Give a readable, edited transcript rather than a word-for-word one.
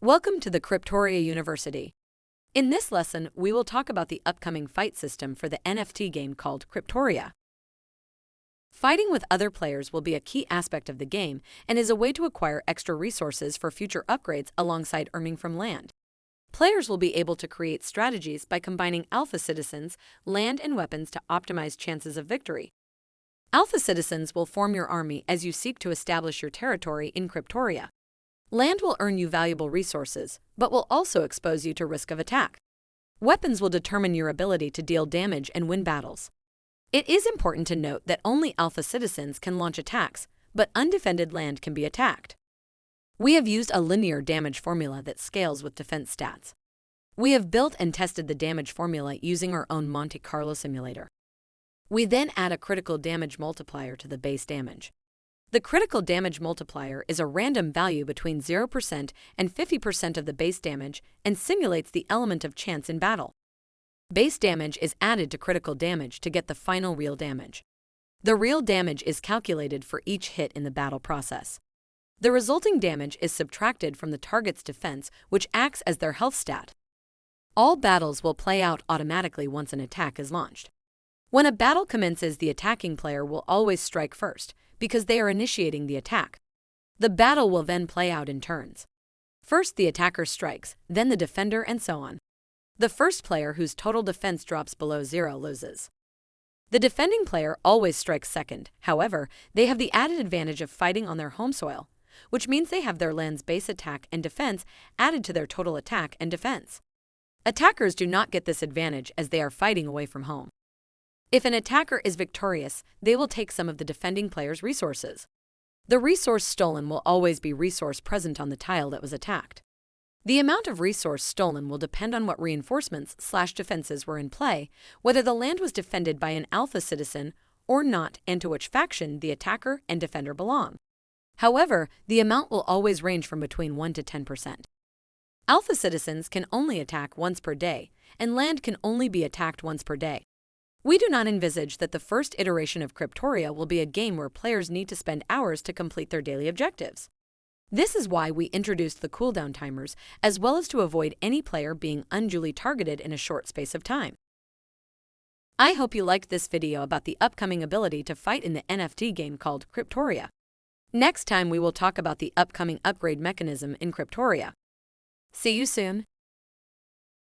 Welcome to the Kryptoria University. In this lesson, we will talk about the upcoming fight system for the NFT game called Kryptoria. Fighting with other players will be a key aspect of the game and is a way to acquire extra resources for future upgrades alongside earning from land. Players will be able to create strategies by combining alpha citizens, land, and weapons to optimize chances of victory. Alpha citizens will form your army as you seek to establish your territory in Kryptoria. Land will earn you valuable resources, but will also expose you to risk of attack. Weapons will determine your ability to deal damage and win battles. It is important to note that only alpha citizens can launch attacks, but undefended land can be attacked. We have used a linear damage formula that scales with defense stats. We have built and tested the damage formula using our own Monte Carlo simulator. We then add a critical damage multiplier to the base damage. The critical damage multiplier is a random value between 0% and 50% of the base damage and simulates the element of chance in battle. Base damage is added to critical damage to get the final real damage. The real damage is calculated for each hit in the battle process. The resulting damage is subtracted from the target's defense, which acts as their health stat. All battles will play out automatically once an attack is launched. When a battle commences, the attacking player will always strike first, because they are initiating the attack. The battle will then play out in turns. First, the attacker strikes, then the defender, and so on. The first player whose total defense drops below 0 loses. The defending player always strikes second. However, they have the added advantage of fighting on their home soil, which means they have their land's base attack and defense added to their total attack and defense. Attackers do not get this advantage as they are fighting away from home. If an attacker is victorious, they will take some of the defending player's resources. The resource stolen will always be resource present on the tile that was attacked. The amount of resource stolen will depend on what reinforcements/defenses were in play, whether the land was defended by an alpha citizen or not, and to which faction the attacker and defender belong. However, the amount will always range from between 1 to 10%. Alpha citizens can only attack once per day, and land can only be attacked once per day. We do not envisage that the first iteration of Kryptoria will be a game where players need to spend hours to complete their daily objectives. This is why we introduced the cooldown timers, as well as to avoid any player being unduly targeted in a short space of time. I hope you liked this video about the upcoming ability to fight in the NFT game called Kryptoria. Next time we will talk about the upcoming upgrade mechanism in Kryptoria. See you soon!